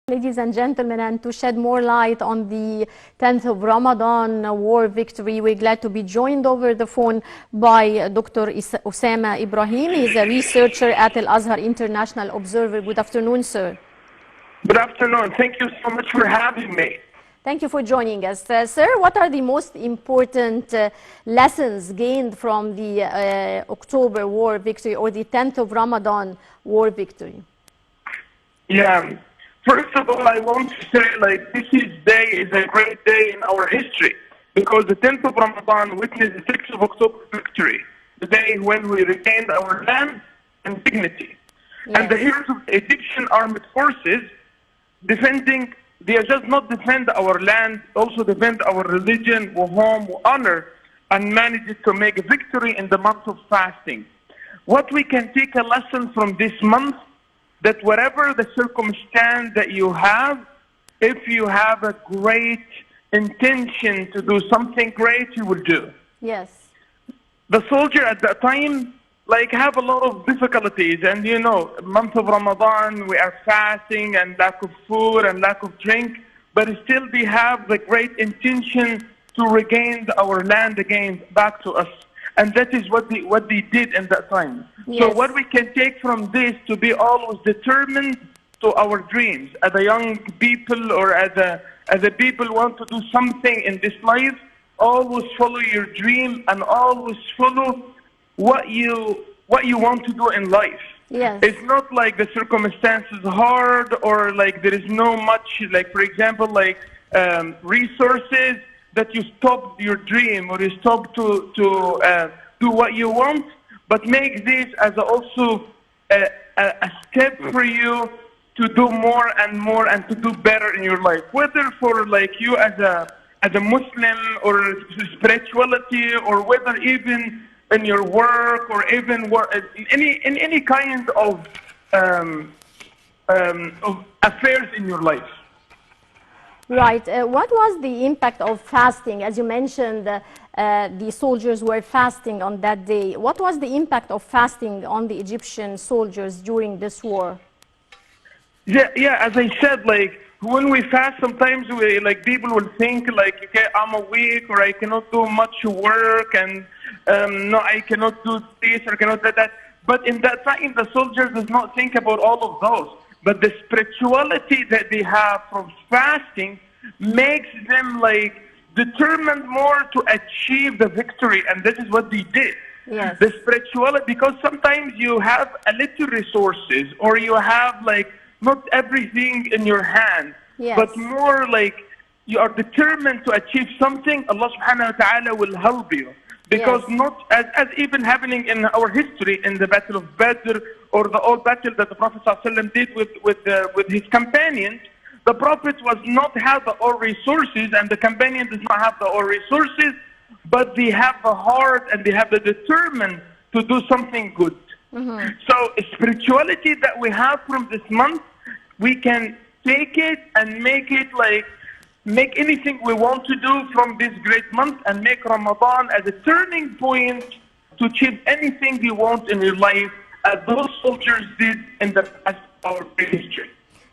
Ladies and gentlemen, and to shed more light on the 10th of Ramadan war victory, we're glad to be joined over the phone by Dr. Osama Ibrahim. He's a researcher at Al-Azhar International Observer. Good afternoon, sir. Good afternoon. Thank you so much for having me. Thank you for joining us. Sir, what are the most important lessons gained from the October war victory or the 10th of Ramadan war victory? Yeah. First of all, I want to say, this day is a great day in our history because the 10th of Ramadan witnessed the 6th of October victory, the day when we regained our land and dignity. Yes. And the heroes of the Egyptian armed forces they just not defend our land, also defend our religion, home, honor, and managed to make a victory in the month of fasting. What we can take a lesson from this month, that whatever the circumstance that you have, if you have a great intention to do something great, you will do. Yes. The soldier at that time, have a lot of difficulties, and month of Ramadan, we are fasting and lack of food and lack of drink, but still they have the great intention to regain our land again back to us. And that is what they did in that time. Yes. So what we can take from this to be always determined to our dreams. As a young people or as a people want to do something in this life, always follow your dream and always follow what you want to do in life. Yes. It's not like the circumstances hard or there is no much, for example, resources, that you stop your dream or you stop to do what you want, but make this as also a step for you to do more and more and to do better in your life. Whether for you as a Muslim or spirituality, or whether even in your work or even in any kind of affairs in your life. Right. What was the impact of fasting? As you mentioned, the soldiers were fasting on that day. What was the impact of fasting on the Egyptian soldiers during this war? Yeah. As I said, when we fast, sometimes people will think okay, I'm weak or I cannot do much work, and no, I cannot do this or cannot do that. But in that time, the soldiers does not think about all of those. But the spirituality that they have from fasting makes them determined more to achieve the victory, and this is what they did. Yes. The spirituality, because sometimes you have a little resources or you have not everything in your hand, yes, but more you are determined to achieve something. Allah subhanahu wa ta'ala will help you. Because yes, not as even happening in our history in the Battle of Badr or the old battle that the Prophet ﷺ did with his companions, the Prophet was not have all resources and the companion does not have all resources, but they have the heart and they have the determined to do something good. Mm-hmm. So spirituality that we have from this month, we can take it and make it make anything we want to do from this great month and make Ramadan as a turning point to achieve anything you want in your life, as those soldiers did in the past of our history.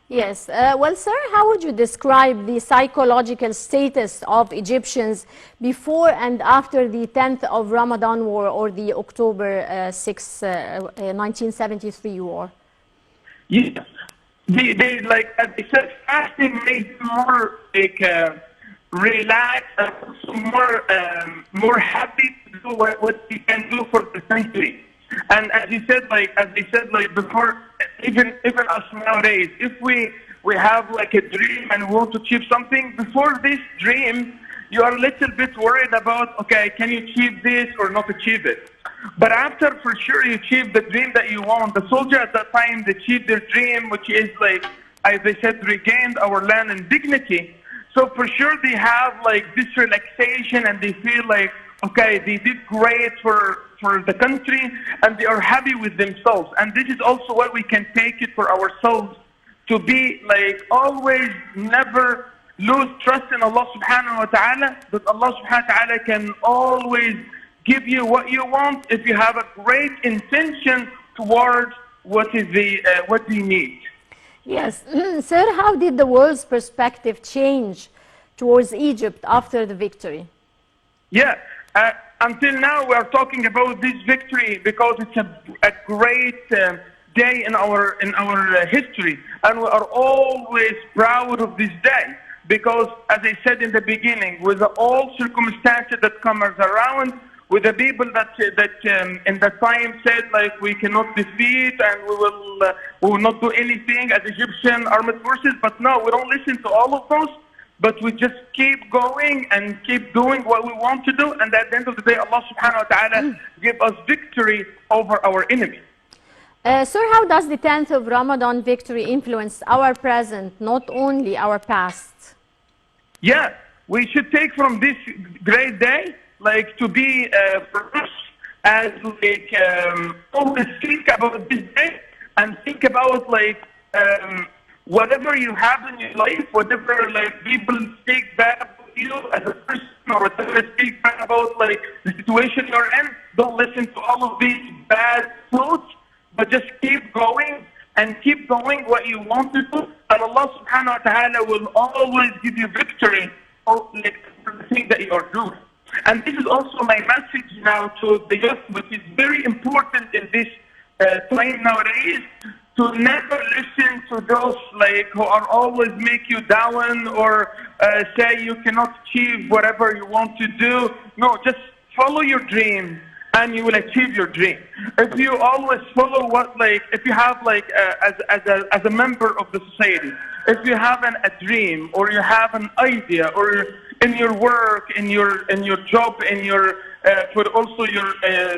Yes. Well, sir, how would you describe the psychological status of Egyptians before and after the 10th of Ramadan war or the October 6, 1973 war? Yeah. They as I said, fasting makes them more relaxed and also more happy to do what they can do for the country. And as you said, before, even us nowadays, if we have a dream and we want to achieve something, before this dream, you are a little bit worried about, okay, can you achieve this or not achieve it? But after, for sure, you achieve the dream that you want. The soldier at that time, they achieved their dream, which is as they said, regained our land and dignity. So for sure, they have this relaxation and they feel okay, they did great for the country and they are happy with themselves. And this is also what we can take it for ourselves, to be always never lose trust in Allah subhanahu wa ta'ala, that Allah subhanahu wa ta'ala can always give you what you want if you have a great intention towards what you need. Yes. Sir, how did the world's perspective change towards Egypt after the victory? Yeah, until now we are talking about this victory because it's a great day in our history, and we are always proud of this day because, as I said in the beginning, with all circumstances that come around, with the people that in that time said like we cannot defeat and we will not do anything as Egyptian armed forces, but no, we don't listen to all of those. But we just keep going and keep doing what we want to do. And at the end of the day, Allah subhanahu wa ta'ala give us victory over our enemy. Sir, how does the 10th of Ramadan victory influence our present, not only our past? Yeah, we should take from this great day, like to be for us as like always think about this day and think about like whatever you have in your life, whatever like people speak bad about you as a person, or whatever speak bad about like the situation you're in, don't listen to all of these bad thoughts, but just keep going and keep doing what you want to do, and Allah subhanahu wa ta'ala will always give you victory for the thing that you are doing. And this is also my message now to the youth, which is very important in this time nowadays, to never listen to those like who are always make you down or say you cannot achieve whatever you want to do. No, just follow your dream and you will achieve your dream. If you always follow what like, if you have like as a member of the society, if you have a dream or you have an idea or in your work, in your job, in your for also your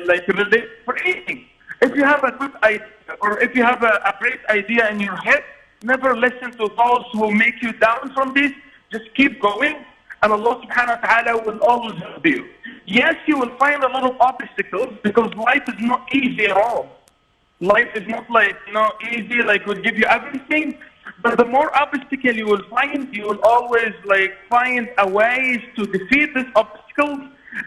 like for anything. If you have a good idea or if you have a great idea in your head, never listen to those who make you down from this. Just keep going, and Allah subhanahu wa ta'ala will always help you. Yes, you will find a lot of obstacles because life is not easy at all. Life is not like easy, like will give you everything. But the more obstacle you will find, you will always like find a ways to defeat these obstacles,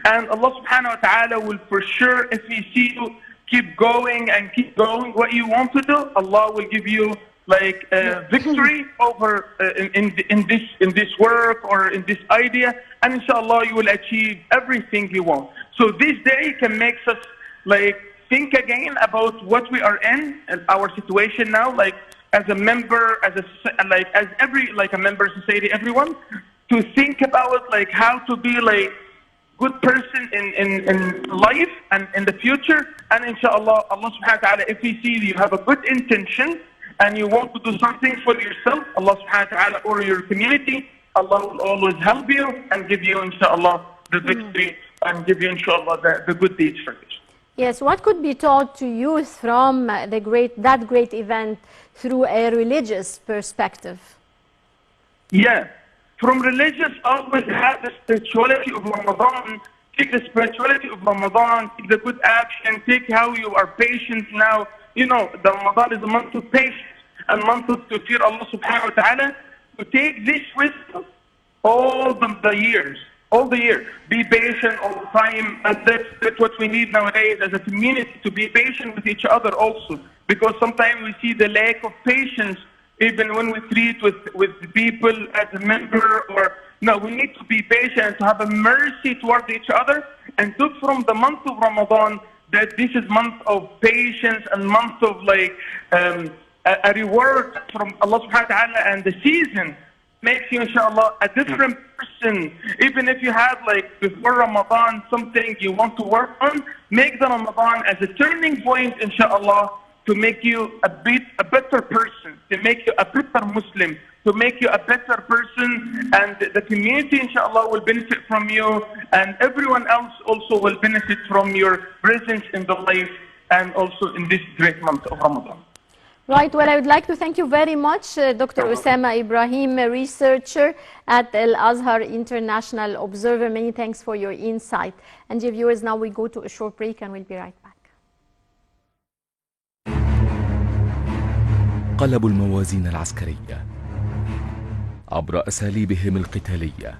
and Allah subhanahu wa ta'ala will for sure, if He see you keep going and keep going what you want to do, Allah will give you like victory over in this work or in this idea, and inshallah you will achieve everything you want. So this day can make us like think again about what we are in and our situation now, like as a member, as a member society, everyone to think about like how to be like good person in life and in the future, and inshallah Allah subhanahu wa ta'ala, if He sees you have a good intention and you want to do something for yourself, Allah subhanahu wa ta'ala, or your community, Allah will always help you and give you inshallah the victory and give you inshallah the good deeds for this. Yes, what could be taught to youth from that great event through a religious perspective? Yeah. From religious, always have the spirituality of Ramadan. Take the spirituality of Ramadan, take the good action, take how you are patient now. You know, the Ramadan is a month of patience, a month to fear Allah subhanahu wa ta'ala. To take this wisdom all the years. Be patient all the time, and that's what we need nowadays as a community, to be patient with each other also. Because sometimes we see the lack of patience even when we treat with people as a member, or no, we need to be patient, to have a mercy towards each other, and took from the month of Ramadan that this is month of patience and month of like a reward from Allah subhanahu wa ta'ala, and the season makes you inshallah a different person. Even if you have like before Ramadan something you want to work on, make the Ramadan as a turning point inshallah, to make you a better person, to make you a better Muslim, to make you a better person, and the community inshallah will benefit from you, and everyone else also will benefit from your presence in the life and also in this great month of Ramadan. Right, well, I would like to thank you very much, Dr. Osama Ibrahim, a researcher at Al-Azhar International Observer. Many thanks for your insight. And dear viewers, now we go to a short break and we'll be right back. قلبوا الموازين العسكرية عبر أساليبهم القتالية